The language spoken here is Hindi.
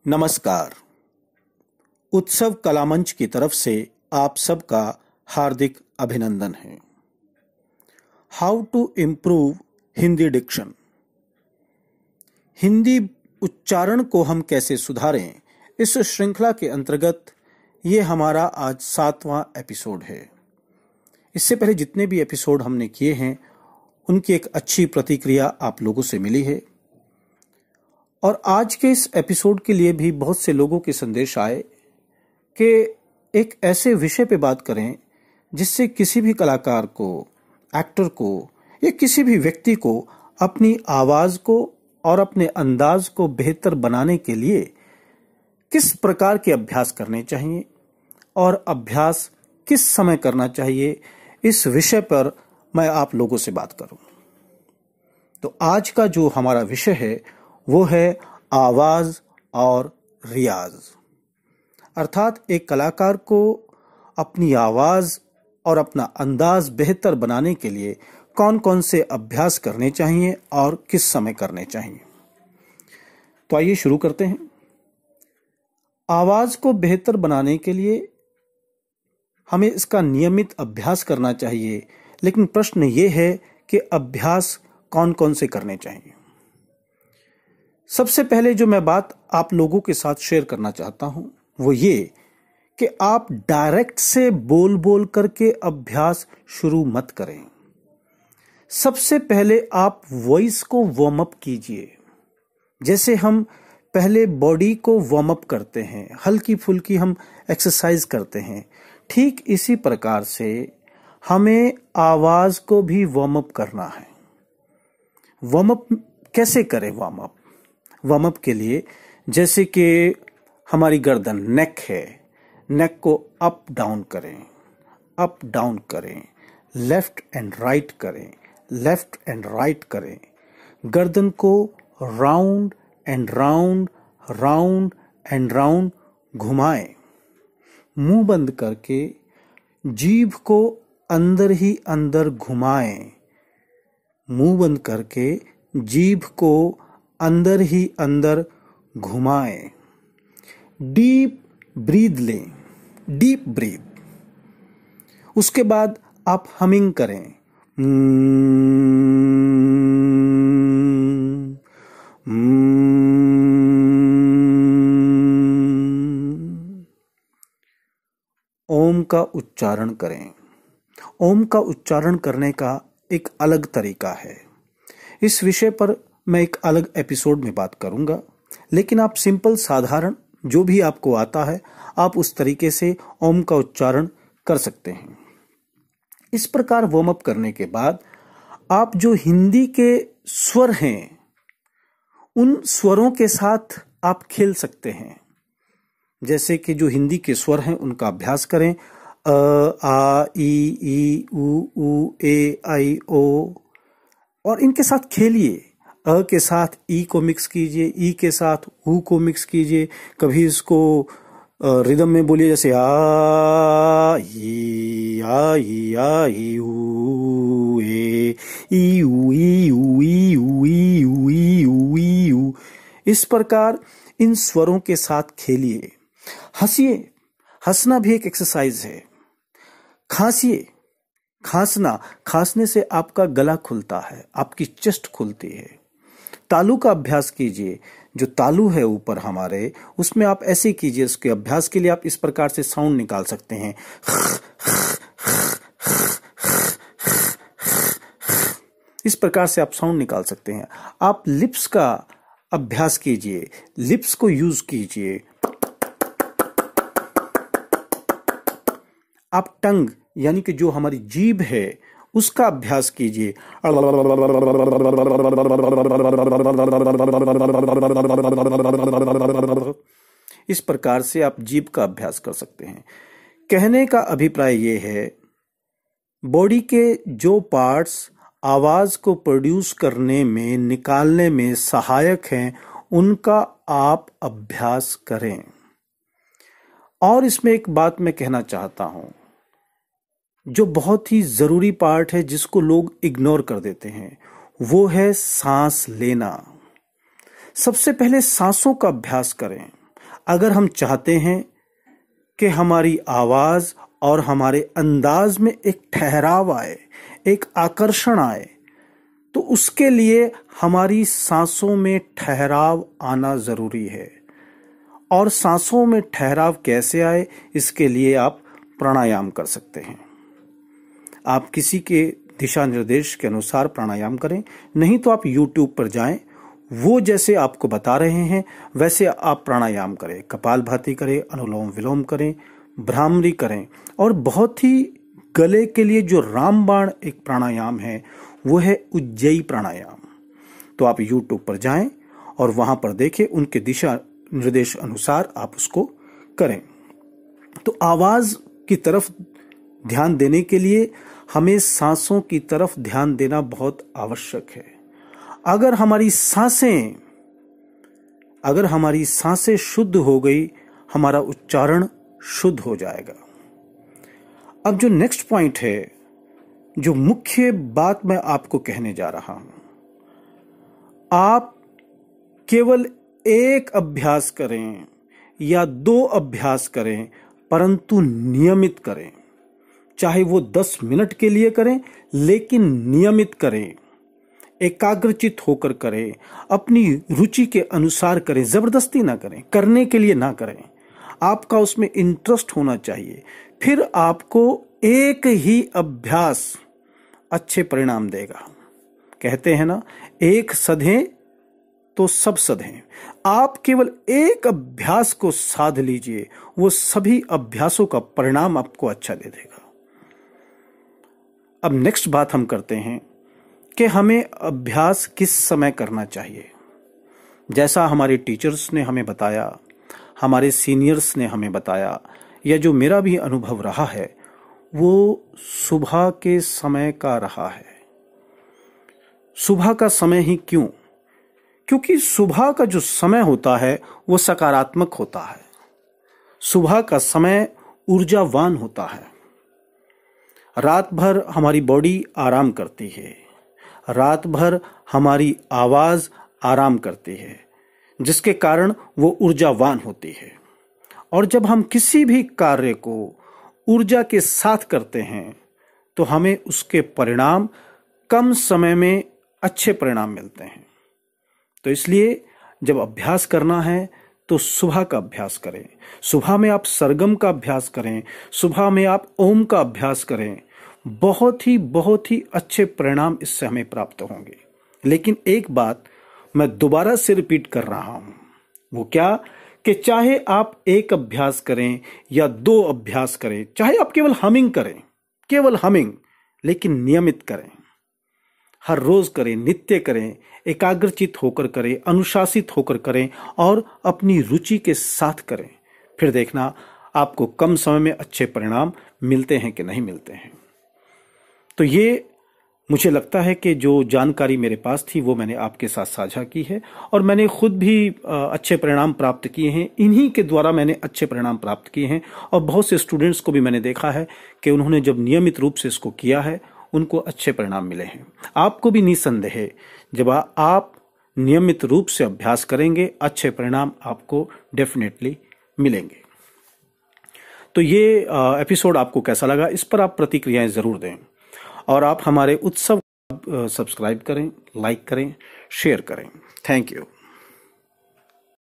नमस्कार। उत्सव कलामंच की तरफ से आप सबका हार्दिक अभिनंदन है। How to improve Hindi diction, Hindi उच्चारण को हम कैसे सुधारें, इस श्रृंखला के अंतर्गत ये हमारा आज 7वां एपिसोड है। इससे पहले जितने भी एपिसोड हमने किए हैं उनकी एक अच्छी प्रतिक्रिया आप लोगों से मिली है और आज के इस एपिसोड के लिए भी बहुत से लोगों के संदेश आए कि एक ऐसे विषय पे बात करें जिससे किसी भी कलाकार को, एक्टर को या किसी भी व्यक्ति को अपनी आवाज को और अपने अंदाज को बेहतर बनाने के लिए किस प्रकार के अभ्यास करने चाहिए और अभ्यास किस समय करना चाहिए, इस विषय पर मैं आप लोगों से बात करूं। तो आज का जो हमारा विषय है वो है आवाज और रियाज। अर्थात एक कलाकार को अपनी आवाज और अपना अंदाज बेहतर बनाने के लिए कौन कौन से अभ्यास करने चाहिए और किस समय करने चाहिए। तो आइए शुरू करते हैं। आवाज को बेहतर बनाने के लिए हमें इसका नियमित अभ्यास करना चाहिए, लेकिन प्रश्न ये है कि अभ्यास कौन कौन से करने चाहिए। सबसे पहले जो मैं बात आप लोगों के साथ शेयर करना चाहता हूं वो ये कि आप डायरेक्ट से बोल बोल करके अभ्यास शुरू मत करें। सबसे पहले आप वॉइस को वार्म अप कीजिए। जैसे हम पहले बॉडी को वार्म अप करते हैं, हल्की फुल्की हम एक्सरसाइज करते हैं, ठीक इसी प्रकार से हमें आवाज को भी वार्म अप करना है। वार्म अप कैसे करें? वार्म अप के लिए जैसे कि हमारी गर्दन, नेक है, नेक को अप डाउन करें, लेफ्ट एंड राइट करें, लेफ्ट एंड राइट करें। गर्दन को round and round, round and round घुमाएं। मुंह बंद करके जीभ को अंदर ही अंदर घुमाएं। मुंह बंद करके जीभ को अंदर ही अंदर घुमाएं। डीप ब्रीथ लें, डीप ब्रीथ। उसके बाद आप हमिंग करें। ओम का उच्चारण करें। ओम का उच्चारण करने का एक अलग तरीका है। इस विषय पर मैं एक अलग एपिसोड में बात करूंगा, लेकिन आप सिंपल साधारण जो भी आपको आता है आप उस तरीके से ओम का उच्चारण कर सकते हैं। इस प्रकार वार्म अप करने के बाद आप जो हिंदी के स्वर हैं उन स्वरों के साथ आप खेल सकते हैं। जैसे कि जो हिंदी के स्वर हैं उनका अभ्यास करें। अ, आ, ई, उ, ए, आई, ओ, और इनके साथ खेलिए। अ के साथ ई को मिक्स कीजिए, ई के साथ ऊ को मिक्स कीजिए। कभी इसको रिदम में बोलिए, जैसे आ ई ऊ ए ई ऊ ई ऊ ई ऊ ई ऊ ई ऊ ई ऊ। इस प्रकार इन स्वरों के साथ खेलिए। हंसिए, हंसना भी एक एक्सरसाइज है। खांसिए, खांसने से आपका गला खुलता है, आपकी चेस्ट खुलती है। तालू का अभ्यास कीजिए। जो तालू है ऊपर हमारे, उसमें आप ऐसे कीजिए। उसके अभ्यास के लिए आप इस प्रकार से साउंड निकाल सकते हैं। इस प्रकार से आप साउंड निकाल सकते हैं। आप लिप्स का अभ्यास कीजिए, लिप्स को यूज कीजिए। आप टंग यानी कि जो हमारी जीभ है उसका अभ्यास कीजिए। इस प्रकार से आप जीभ का अभ्यास कर सकते हैं। कहने का अभिप्राय यह है, बॉडी के जो पार्ट्स आवाज को प्रोड्यूस करने में, निकालने में सहायक हैं, उनका आप अभ्यास करें। और इसमें एक बात मैं कहना चाहता हूं, जो बहुत ही जरूरी पार्ट है जिसको लोग इग्नोर कर देते हैं, वो है सांस लेना। सबसे पहले सांसों का अभ्यास करें। अगर हम चाहते हैं कि हमारी आवाज और हमारे अंदाज में एक ठहराव आए, एक आकर्षण आए, तो उसके लिए हमारी सांसों में ठहराव आना जरूरी है। और सांसों में ठहराव कैसे आए, इसके लिए आप प्राणायाम कर सकते हैं। आप किसी के दिशा निर्देश के अनुसार प्राणायाम करें, नहीं तो आप YouTube पर जाएं, वो जैसे आपको बता रहे हैं वैसे आप प्राणायाम करें। कपालभाति करें, अनुलोम विलोम करें, भ्रामरी करें, और बहुत ही गले के लिए जो रामबाण एक प्राणायाम है वो है उज्जयी प्राणायाम। तो आप YouTube पर जाएं और वहां पर देखें, उनके दिशा निर्देश अनुसार आप उसको करें। तो आवाज की तरफ ध्यान देने के लिए हमें सांसों की तरफ ध्यान देना बहुत आवश्यक है। अगर हमारी सांसें शुद्ध हो गई, हमारा उच्चारण शुद्ध हो जाएगा। अब जो नेक्स्ट पॉइंट है, जो मुख्य बात मैं आपको कहने जा रहा हूं, आप केवल एक अभ्यास करें या 2 अभ्यास करें, परंतु नियमित करें। चाहे वो 10 मिनट के लिए करें, लेकिन नियमित करें, एकाग्रचित होकर करें, अपनी रुचि के अनुसार करें, जबरदस्ती ना करें, करने के लिए ना करें। आपका उसमें इंटरेस्ट होना चाहिए। फिर आपको एक ही अभ्यास अच्छे परिणाम देगा। कहते हैं ना, एक सधें तो सब सधें। आप केवल एक अभ्यास को साध लीजिए, वो सभी अभ्यासों का परिणाम आपको अच्छा दे देगा। अब नेक्स्ट बात हम करते हैं कि हमें अभ्यास किस समय करना चाहिए। जैसा हमारे टीचर्स ने हमें बताया, हमारे सीनियर्स ने हमें बताया, या जो मेरा भी अनुभव रहा है, वो सुबह के समय का रहा है। सुबह का समय ही क्यों? क्योंकि सुबह का जो समय होता है वो सकारात्मक होता है। सुबह का समय ऊर्जावान होता है। रात भर हमारी बॉडी आराम करती है, रात भर हमारी आवाज आराम करती है, जिसके कारण वो ऊर्जावान होती है। और जब हम किसी भी कार्य को ऊर्जा के साथ करते हैं तो हमें उसके परिणाम कम समय में अच्छे परिणाम मिलते हैं। तो इसलिए जब अभ्यास करना है तो सुबह का अभ्यास करें। सुबह में आप सरगम का अभ्यास करें, सुबह में आप ओम का अभ्यास करें। बहुत ही अच्छे परिणाम इससे हमें प्राप्त होंगे। लेकिन एक बात मैं दोबारा से रिपीट कर रहा हूं, वो क्या, कि चाहे आप एक अभ्यास करें या 2 अभ्यास करें, चाहे आप केवल हमिंग करें, केवल हमिंग, लेकिन नियमित करें, हर रोज करें, नित्य करें, एकाग्रचित होकर करें, अनुशासित होकर करें और अपनी रुचि के साथ करें। फिर देखना आपको कम समय में अच्छे परिणाम मिलते हैं कि नहीं मिलते हैं। तो ये मुझे लगता है कि जो जानकारी मेरे पास थी वो मैंने आपके साथ साझा की है, और मैंने खुद भी अच्छे परिणाम प्राप्त किए हैं। इन्हीं के द्वारा मैंने अच्छे परिणाम प्राप्त किए हैं, और बहुत से स्टूडेंट्स को भी मैंने देखा है कि उन्होंने जब नियमित रूप से इसको किया है, उनको अच्छे परिणाम मिले हैं। आपको भी निसंदेह है, जब आप नियमित रूप से अभ्यास करेंगे, अच्छे परिणाम आपको डेफिनेटली मिलेंगे। तो ये एपिसोड आपको कैसा लगा, इस पर आप प्रतिक्रियाएं जरूर दें, और आप हमारे उत्सव सब्सक्राइब करें, लाइक करें, शेयर करें। Thank you.